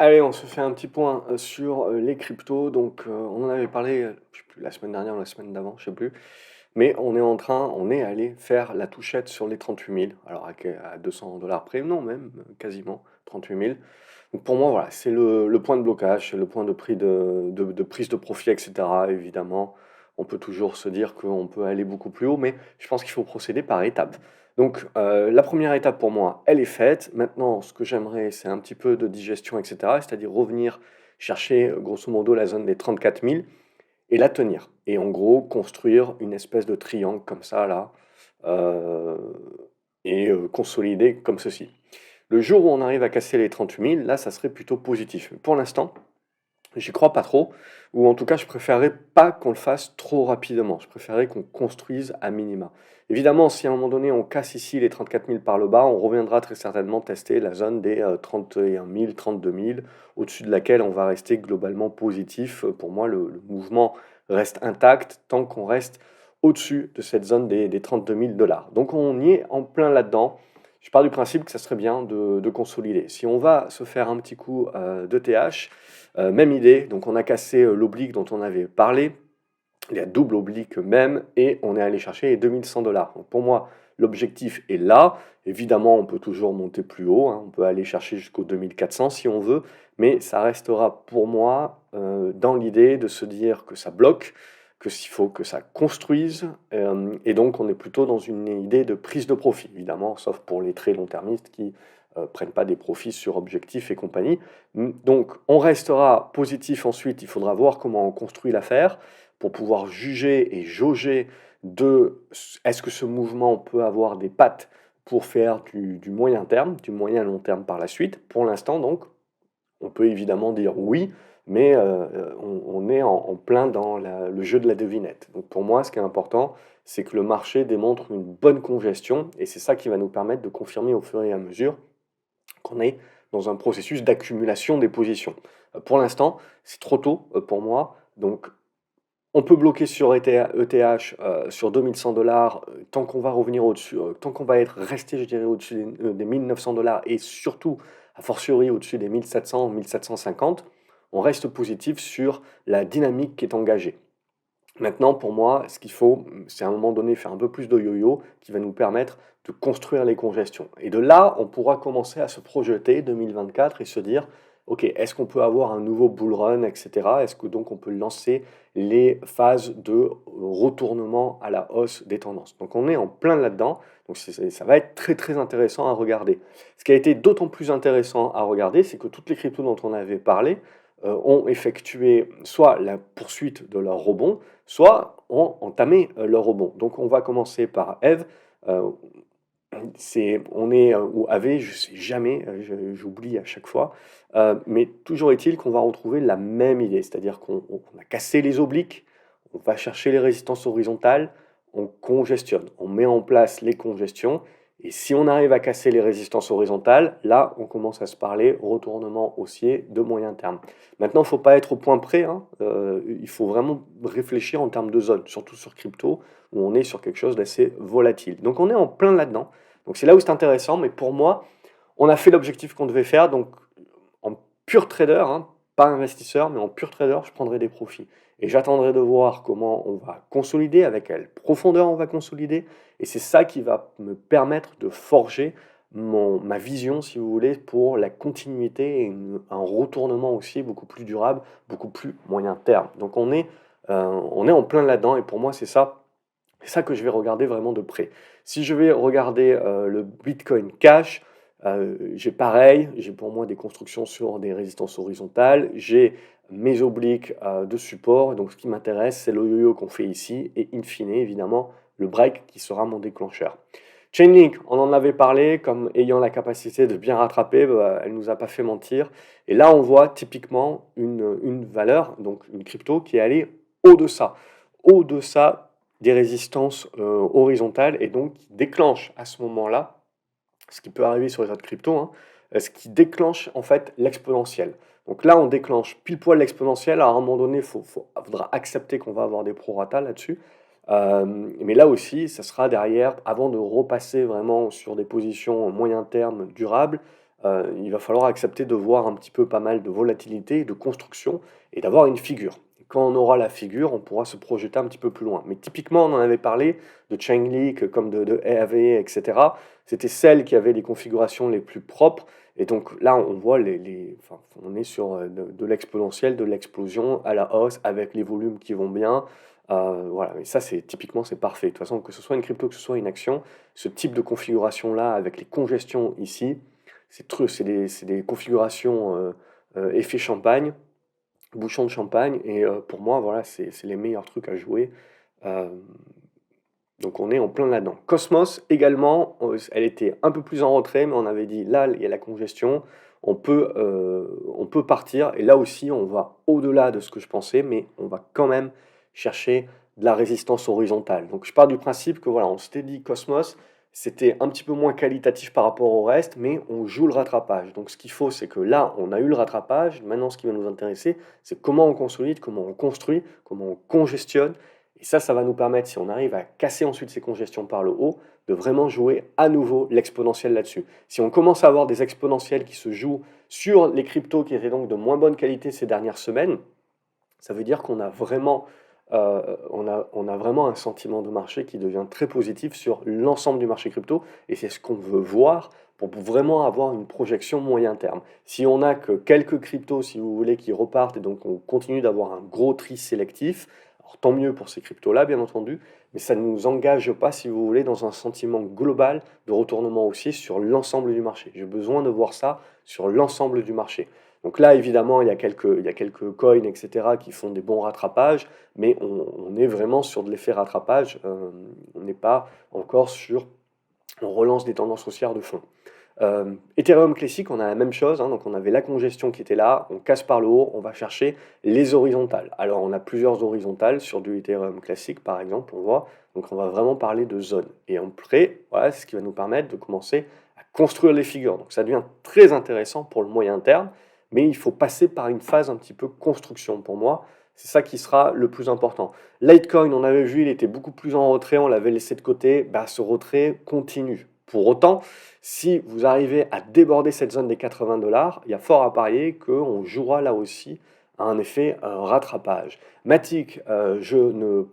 Allez, on se fait un petit point sur les cryptos. Donc, on en avait parlé, je sais plus, la semaine dernière ou la semaine d'avant, je sais plus. Mais on est allé faire la touchette sur les 38 000. Alors, à 200 $ près, non, même quasiment 38 000. Donc, pour moi, voilà, c'est le point de blocage, c'est le point de prix de prise de profit, etc. Évidemment, on peut toujours se dire qu'on peut aller beaucoup plus haut, mais je pense qu'il faut procéder par étapes. Donc, la première étape pour moi, elle est faite. Maintenant, ce que j'aimerais, c'est un petit peu de digestion, etc. C'est-à-dire revenir chercher, grosso modo, la zone des 34 000 et la tenir. Et en gros, construire une espèce de triangle comme ça, là, euh, et consolider comme ceci. Le jour où on arrive à casser les 38 000, là, ça serait plutôt positif. Mais pour l'instant, j'y crois pas trop, ou en tout cas, je préférerais pas qu'on le fasse trop rapidement. Je préférerais qu'on construise à minima. Évidemment, si à un moment donné on casse ici les 34 000 par le bas, on reviendra très certainement tester la zone des 31 000, 32 000, au-dessus de laquelle on va rester globalement positif. Pour moi, le mouvement reste intact tant qu'on reste au-dessus de cette zone des 32 000 $. Donc on y est en plein là-dedans. Je pars du principe que ça serait bien de consolider. Si on va se faire un petit coup d'ETH, même idée, donc on a cassé l'oblique dont on avait parlé, il y a double oblique même, et on est allé chercher les 2 100 $. Donc pour moi, l'objectif est là. Évidemment, on peut toujours monter plus haut, hein, on peut aller chercher jusqu'aux 2 400 si on veut, mais ça restera pour moi dans l'idée de se dire que ça bloque, que s'il faut que ça construise, et donc on est plutôt dans une idée de prise de profit, évidemment, sauf pour les très long-termistes qui prennent pas des profits sur objectifs et compagnie. Donc on restera positif ensuite, il faudra voir comment on construit l'affaire pour pouvoir juger et jauger de est-ce que ce mouvement peut avoir des pattes pour faire du moyen terme, du moyen long terme par la suite. Pour l'instant, donc, on peut évidemment dire oui, mais on est en plein dans le jeu de la devinette. Donc pour moi, ce qui est important, c'est que le marché démontre une bonne congestion, et c'est ça qui va nous permettre de confirmer au fur et à mesure qu'on est dans un processus d'accumulation des positions. Pour l'instant, c'est trop tôt pour moi, donc on peut bloquer sur ETH sur 2 100 $ tant qu'on va revenir au-dessus, tant qu'on va être resté, je dirais, au-dessus des 1 900 $ et surtout, a fortiori, au-dessus des 1 700, 1 750. On reste positif sur la dynamique qui est engagée. Maintenant, pour moi, ce qu'il faut, c'est à un moment donné faire un peu plus de yo-yo qui va nous permettre de construire les congestions. Et de là, on pourra commencer à se projeter 2024 et se dire, OK, est-ce qu'on peut avoir un nouveau bull run, etc. Est-ce que donc on peut lancer les phases de retournement à la hausse des tendances? Donc on est en plein là-dedans, donc ça va être très très intéressant à regarder. Ce qui a été d'autant plus intéressant à regarder, c'est que toutes les cryptos dont on avait parlé ont effectué soit la poursuite de leur rebond, soit ont entamé leur rebond. Donc on va commencer par Eve. Euh, on est ou AV, je sais jamais, j'oublie à chaque fois. Mais toujours est-il qu'on va retrouver la même idée, c'est-à-dire qu'on a cassé les obliques, on va chercher les résistances horizontales, on congestionne, on met en place les congestions, et si on arrive à casser les résistances horizontales, là, on commence à se parler retournement haussier de moyen terme. Maintenant, il ne faut pas être au point près, hein, il faut vraiment réfléchir en termes de zone, surtout sur crypto, où on est sur quelque chose d'assez volatile. Donc on est en plein là-dedans. Donc c'est là où c'est intéressant, mais pour moi, on a fait l'objectif qu'on devait faire. Donc en pur trader, hein, pas investisseur, mais en pur trader, je prendrai des profits. Et j'attendrai de voir comment on va consolider, avec quelle profondeur on va consolider. Et c'est ça qui va me permettre de forger ma vision, si vous voulez, pour la continuité et un retournement aussi beaucoup plus durable, beaucoup plus moyen terme. Donc on est en plein là-dedans, et pour moi, c'est ça que je vais regarder vraiment de près. Si je vais regarder le Bitcoin Cash, j'ai pareil, j'ai pour moi des constructions sur des résistances horizontales, j'ai mes obliques de support, donc ce qui m'intéresse, c'est le yo-yo qu'on fait ici, et in fine, évidemment, le break qui sera mon déclencheur. Chainlink, on en avait parlé, comme ayant la capacité de bien rattraper, bah, elle ne nous a pas fait mentir. Et là, on voit typiquement une valeur, donc une crypto, qui est allée au-deçà. Au-deçà des résistances horizontales, et donc qui déclenche à ce moment-là, ce qui peut arriver sur les autres cryptos, hein, ce qui déclenche en fait l'exponentielle. Donc là, on déclenche pile poil l'exponentielle. À un moment donné, il faudra accepter qu'on va avoir des prorata là-dessus. Mais là aussi, ça sera derrière, avant de repasser vraiment sur des positions moyen terme durables, il va falloir accepter de voir un petit peu pas mal de volatilité, de construction et d'avoir une figure. Et quand on aura la figure, on pourra se projeter un petit peu plus loin. Mais typiquement, on en avait parlé de Chainlink, comme de EAV, etc. C'était celles qui avaient les configurations les plus propres. Et donc là, on voit enfin, on est sur de l'exponentiel, de l'explosion à la hausse avec les volumes qui vont bien. Voilà, et ça, typiquement, c'est parfait. De toute façon, que ce soit une crypto, que ce soit une action, ce type de configuration-là, avec les congestions ici, c'est des configurations effet champagne, bouchon de champagne, et pour moi, voilà, c'est les meilleurs trucs à jouer. Euh, donc on est en plein là-dedans. Cosmos également, elle était un peu plus en retrait, mais on avait dit là, il y a la congestion, on peut partir, et là aussi, on va au-delà de ce que je pensais, mais on va quand même chercher de la résistance horizontale. Donc je pars du principe que voilà, on s'était dit Cosmos, c'était un petit peu moins qualitatif par rapport au reste, mais on joue le rattrapage. Donc ce qu'il faut, c'est que là, on a eu le rattrapage, maintenant ce qui va nous intéresser, c'est comment on consolide, comment on construit, comment on congestionne, et ça va nous permettre, si on arrive à casser ensuite ces congestions par le haut, de vraiment jouer à nouveau l'exponentiel là-dessus. Si on commence à avoir des exponentiels qui se jouent sur les cryptos qui étaient donc de moins bonne qualité ces dernières semaines, ça veut dire qu'on a vraiment, on a vraiment un sentiment de marché qui devient très positif sur l'ensemble du marché crypto, et c'est ce qu'on veut voir pour vraiment avoir une projection moyen terme. Si on n'a que quelques cryptos, si vous voulez, qui repartent, et donc on continue d'avoir un gros tri sélectif, alors tant mieux pour ces cryptos-là, bien entendu, mais ça ne nous engage pas, si vous voulez, dans un sentiment global de retournement haussier sur l'ensemble du marché. J'ai besoin de voir ça sur l'ensemble du marché. Donc là, évidemment, il y a quelques coins, etc., qui font des bons rattrapages, mais on est vraiment sur de l'effet rattrapage. On n'est pas encore sur... On relance des tendances haussières de fond. Ethereum classique, on a la même chose, hein, donc on avait la congestion qui était là, on casse par le haut, on va chercher les horizontales. Alors on a plusieurs horizontales sur du Ethereum classique par exemple, on voit, donc on va vraiment parler de zones. Et après, voilà, c'est ce qui va nous permettre de commencer à construire les figures. Donc ça devient très intéressant pour le moyen terme, mais il faut passer par une phase un petit peu construction pour moi. C'est ça qui sera le plus important. Litecoin, on avait vu, il était beaucoup plus en retrait, on l'avait laissé de côté. Bah, ce retrait continue. Pour autant, si vous arrivez à déborder cette zone des 80 dollars, il y a fort à parier qu'on jouera là aussi à un effet rattrapage. Matic, je ne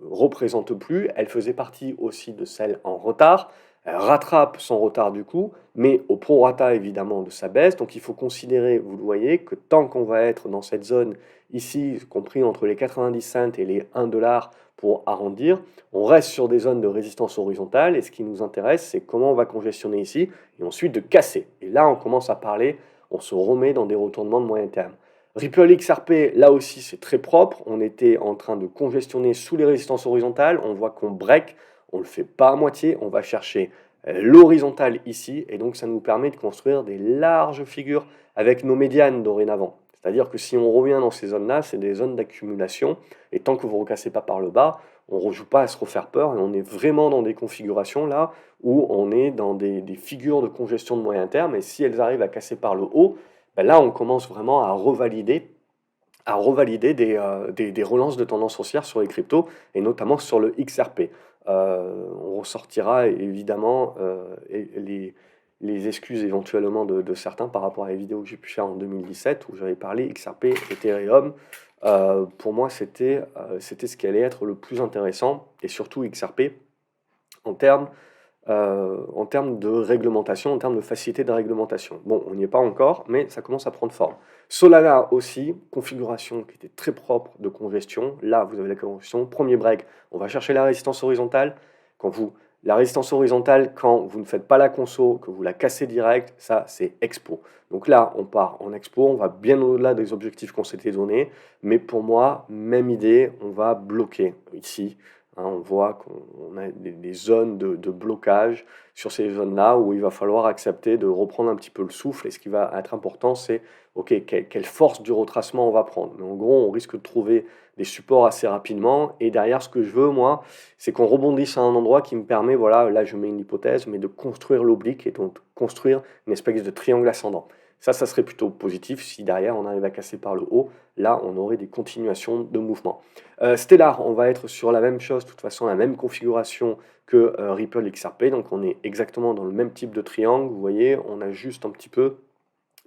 représente plus, elle faisait partie aussi de celle en retard. Elle rattrape son retard du coup, mais au prorata évidemment de sa baisse. Donc il faut considérer, vous le voyez, que tant qu'on va être dans cette zone ici, compris entre les 90 cents et les 1 dollar pour arrondir, on reste sur des zones de résistance horizontale et ce qui nous intéresse, c'est comment on va congestionner ici et ensuite de casser. Et là, on commence à parler, on se remet dans des retournements de moyen terme. Ripple XRP, là aussi, c'est très propre. On était en train de congestionner sous les résistances horizontales. On voit qu'on break, on ne le fait pas à moitié. On va chercher l'horizontale ici et donc ça nous permet de construire des larges figures avec nos médianes dorénavant. C'est-à-dire que si on revient dans ces zones-là, c'est des zones d'accumulation et tant que vous ne recassez pas par le bas, on ne rejoue pas à se refaire peur et on est vraiment dans des configurations là où on est dans des figures de congestion de moyen terme et si elles arrivent à casser par le haut, ben là on commence vraiment à revalider des relances de tendance haussière sur les cryptos et notamment sur le XRP. On ressortira évidemment les excuses éventuellement de certains par rapport à la vidéo que j'ai pu faire en 2017 où j'avais parlé XRP, Ethereum. Pour moi, c'était ce qui allait être le plus intéressant et surtout XRP en termes de réglementation, en termes de facilité de réglementation. Bon, on n'y est pas encore, mais ça commence à prendre forme. Solana aussi, configuration qui était très propre de congestion. Là, vous avez la congestion. Premier break, on va chercher la résistance horizontale. La résistance horizontale, quand vous ne faites pas la conso, que vous la cassez direct, ça, c'est expo. Donc là, on part en expo, on va bien au-delà des objectifs qu'on s'était donnés. Mais pour moi, même idée, on va bloquer ici. Hein, on voit qu'on a des zones de blocage sur ces zones-là où il va falloir accepter de reprendre un petit peu le souffle. Et ce qui va être important, c'est ok, quelle force du retracement on va prendre. Mais en gros, on risque de trouver des supports assez rapidement. Et derrière, ce que je veux, moi, c'est qu'on rebondisse à un endroit qui me permet, voilà, là je mets une hypothèse, mais de construire l'oblique et donc construire une espèce de triangle ascendant. Ça serait plutôt positif si derrière on arrive à casser par le haut. Là, on aurait des continuations de mouvement. Stellar, on va être sur la même chose, de toute façon, la même configuration que Ripple XRP. Donc on est exactement dans le même type de triangle. Vous voyez, on ajuste un petit peu,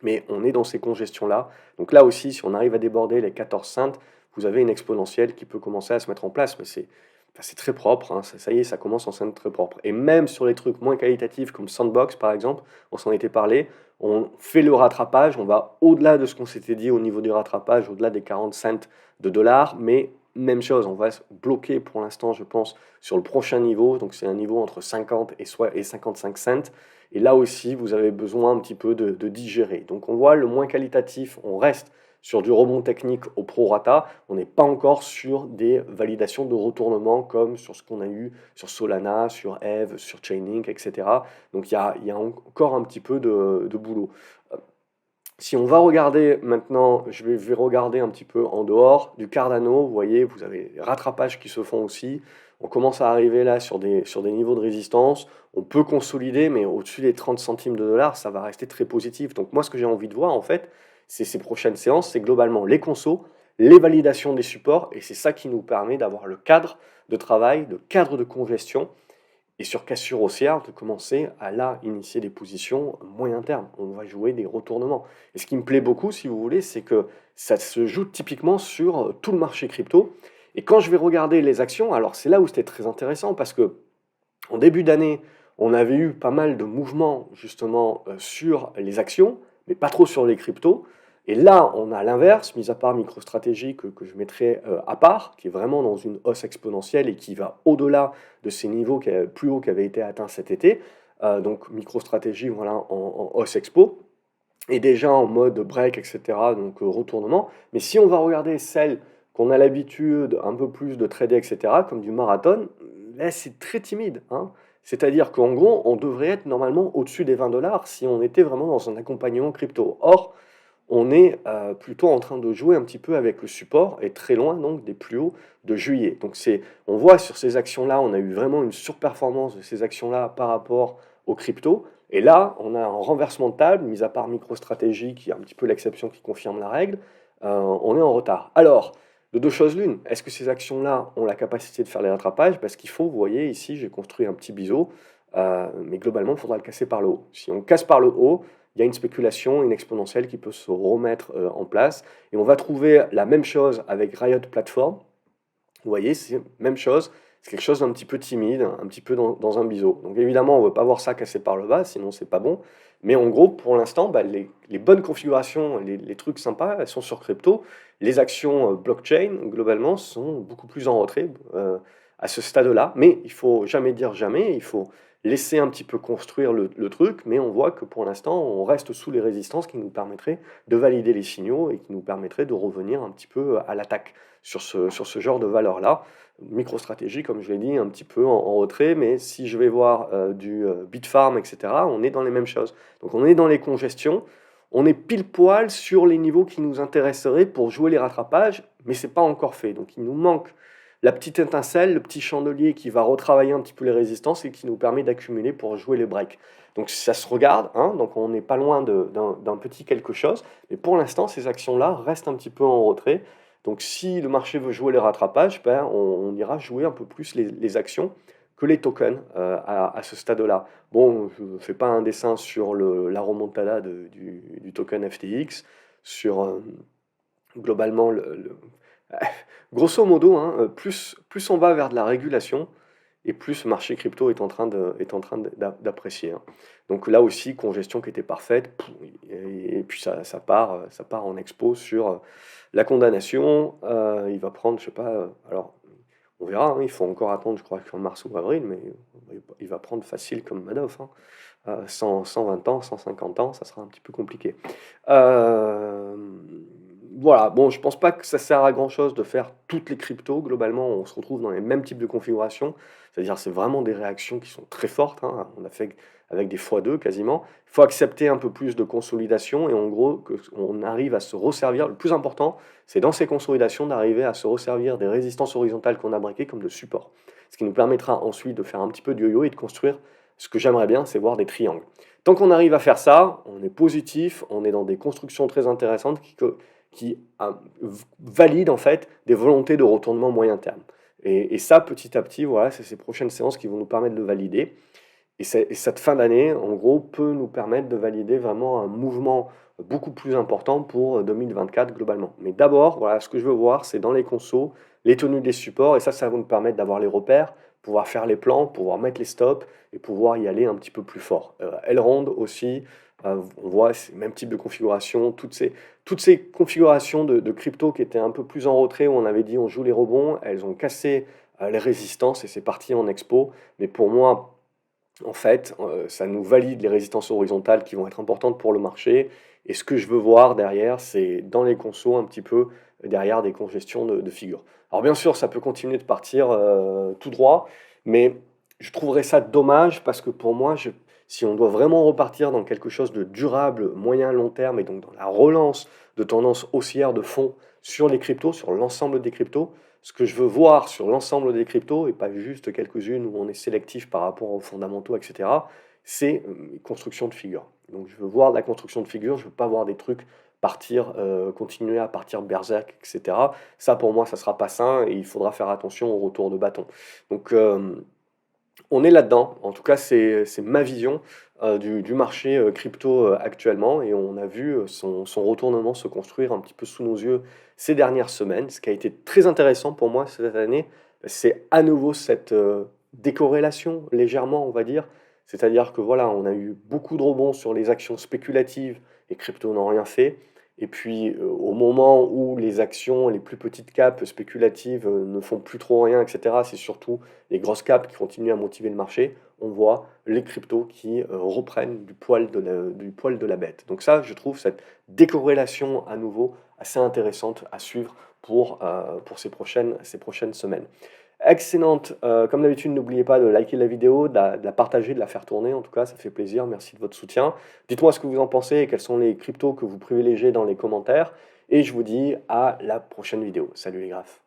mais on est dans ces congestions-là. Donc là aussi, si on arrive à déborder les 14 cents, vous avez une exponentielle qui peut commencer à se mettre en place, mais c'est très propre, hein. Ça y est, ça commence en scène très propre. Et même sur les trucs moins qualitatifs comme Sandbox par exemple, on s'en était parlé, on fait le rattrapage, on va au-delà de ce qu'on s'était dit au niveau du rattrapage, au-delà des 40 cents de dollars, mais même chose, on va se bloquer pour l'instant, je pense, sur le prochain niveau, donc c'est un niveau entre 50 et 55 cents. Et là aussi, vous avez besoin un petit peu de digérer. Donc on voit le moins qualitatif, on reste sur du rebond technique au prorata, on n'est pas encore sur des validations de retournement comme sur ce qu'on a eu sur Solana, sur Eve, sur Chainlink, etc. Donc il y a encore un petit peu de boulot. Si on va regarder maintenant, vais regarder un petit peu en dehors du Cardano, vous voyez, vous avez les rattrapages qui se font aussi. On commence à arriver là sur des niveaux de résistance. On peut consolider, mais au-dessus des 30 centimes de dollars, ça va rester très positif. Donc moi, ce que j'ai envie de voir, en fait, c'est ces prochaines séances, c'est globalement les consos, les validations des supports, et c'est ça qui nous permet d'avoir le cadre de travail, le cadre de congestion, et sur cassure haussière, de commencer à là initier des positions moyen terme. On va jouer des retournements. Et ce qui me plaît beaucoup, si vous voulez, c'est que ça se joue typiquement sur tout le marché crypto. Et quand je vais regarder les actions, alors c'est là où c'était très intéressant parce que en début d'année, on avait eu pas mal de mouvements justement sur les actions, mais pas trop sur les cryptos. Et là, on a l'inverse, mis à part MicroStrategy que je mettrais à part, qui est vraiment dans une hausse exponentielle et qui va au-delà de ces niveaux plus hauts qui avaient été atteints cet été. Donc MicroStrategy, voilà, en hausse expo, et déjà en mode break, etc., donc retournement. Mais si on va regarder celles qu'on a l'habitude un peu plus de trader, etc., comme du marathon, là c'est très timide, hein. C'est-à-dire qu'en gros, on devrait être normalement au-dessus des 20 dollars si on était vraiment dans un accompagnement crypto. Or, on est plutôt en train de jouer un petit peu avec le support et très loin donc des plus hauts de juillet. Donc on voit sur ces actions-là, on a eu vraiment une surperformance de ces actions-là par rapport aux cryptos. Et là, on a un renversement de table, mis à part MicroStrategy qui est un petit peu l'exception qui confirme la règle, on est en retard. Alors, de deux choses l'une, est-ce que ces actions-là ont la capacité de faire les rattrapages? Parce qu'il faut, vous voyez, ici, j'ai construit un petit biseau, mais globalement, il faudra le casser par le haut. Si on casse par le haut, il y a une spéculation, une exponentielle qui peut se remettre en place. Et on va trouver la même chose avec Riot Platform. Vous voyez, c'est la même chose. C'est quelque chose d'un petit peu timide, un petit peu dans un biseau. Donc évidemment, on ne veut pas voir ça casser par le bas, sinon c'est pas bon. Mais en gros, pour l'instant, les bonnes configurations, les trucs sympas, elles sont sur crypto. Les actions blockchain, globalement, sont beaucoup plus en retrait à ce stade-là. Mais il faut jamais dire jamais, il faut laisser un petit peu construire le truc, mais on voit que pour l'instant, on reste sous les résistances qui nous permettraient de valider les signaux et qui nous permettraient de revenir un petit peu à l'attaque sur ce genre de valeur-là. MicroStrategy, comme je l'ai dit, un petit peu en retrait, mais si je vais voir du Bitfarm, etc., on est dans les mêmes choses. Donc on est dans les congestions, on est pile poil sur les niveaux qui nous intéresseraient pour jouer les rattrapages, mais c'est pas encore fait. Donc il nous manque la petite étincelle, le petit chandelier qui va retravailler un petit peu les résistances et qui nous permet d'accumuler pour jouer les breaks. Donc ça se regarde, hein, donc on n'est pas loin d'un petit quelque chose, mais pour l'instant ces actions-là restent un petit peu en retrait. Donc si le marché veut jouer les rattrapages, ben, on ira jouer un peu plus les actions que les tokens à ce stade-là. Bon, je ne fais pas un dessin sur la remontada du token FTX, sur globalement grosso modo, hein, plus on va vers de la régulation, et plus le marché crypto d'apprécier, hein. Donc là aussi, congestion qui était parfaite, et puis ça part en expo sur la condamnation. Il va prendre, je sais pas, alors on verra, hein, il faut encore attendre, je crois, qu'en mars ou avril, mais il va prendre facile comme Madoff, hein. 120 ans, 150 ans, ça sera un petit peu compliqué. Euh, voilà, bon, je pense pas que ça sert à grand chose de faire toutes les cryptos. Globalement, on se retrouve dans les mêmes types de configurations. C'est-à-dire, c'est vraiment des réactions qui sont très fortes, hein. On a fait avec des x2 quasiment. Il faut accepter un peu plus de consolidation et en gros, qu'on arrive à se resservir. Le plus important, c'est dans ces consolidations d'arriver à se resservir des résistances horizontales qu'on a braquées comme de support. Ce qui nous permettra ensuite de faire un petit peu de yo-yo et de construire Ce que j'aimerais bien, c'est voir des triangles. Tant qu'on arrive à faire ça, on est positif, on est dans des constructions très intéressantes qui valident en fait des volontés de retournement moyen terme. Et ça, petit à petit, voilà, c'est ces prochaines séances qui vont nous permettre de valider. Et cette fin d'année, en gros, peut nous permettre de valider vraiment un mouvement beaucoup plus important pour 2024 globalement. Mais d'abord, voilà, ce que je veux voir, c'est dans les consos, les tenues des supports, et ça va nous permettre d'avoir les repères, pouvoir faire les plans, pouvoir mettre les stops et pouvoir y aller un petit peu plus fort. Elrond aussi, on voit c'est le même type de configuration, toutes ces configurations de crypto qui étaient un peu plus en retrait, où on avait dit on joue les rebonds, elles ont cassé les résistances et c'est parti en expo. Mais pour moi, en fait, ça nous valide les résistances horizontales qui vont être importantes pour le marché. Et ce que je veux voir derrière, c'est dans les consos un petit peu derrière des congestions de figures. Alors bien sûr, ça peut continuer de partir tout droit, mais je trouverais ça dommage parce que pour moi, si on doit vraiment repartir dans quelque chose de durable, moyen, long terme, et donc dans la relance de tendance haussière de fond sur les cryptos, sur l'ensemble des cryptos, ce que je veux voir sur l'ensemble des cryptos, et pas juste quelques-unes où on est sélectif par rapport aux fondamentaux, etc., c'est construction de figures. Donc je veux voir de la construction de figures, je veux pas voir des trucs partir, continuer à partir berserk, etc. Ça pour moi, ça sera pas sain et il faudra faire attention au retour de bâton. Donc on est là-dedans. En tout cas, c'est ma vision du marché crypto actuellement. Et on a vu son retournement se construire un petit peu sous nos yeux ces dernières semaines. Ce qui a été très intéressant pour moi cette année, c'est à nouveau cette décorrélation, légèrement, on va dire. C'est-à-dire que voilà, on a eu beaucoup de rebonds sur les actions spéculatives, les cryptos n'ont rien fait. Et puis, au moment où les actions, les plus petites capes spéculatives ne font plus trop rien, etc., c'est surtout les grosses caps qui continuent à motiver le marché. On voit les cryptos qui reprennent du poil de la bête. Donc ça, je trouve cette décorrélation à nouveau assez intéressante à suivre pour ces prochaines semaines. Excellente. Comme d'habitude, n'oubliez pas de liker la vidéo, de la partager, de la faire tourner. En tout cas, ça fait plaisir. Merci de votre soutien. Dites-moi ce que vous en pensez et quels sont les cryptos que vous privilégiez dans les commentaires. Et je vous dis à la prochaine vidéo. Salut les graphes.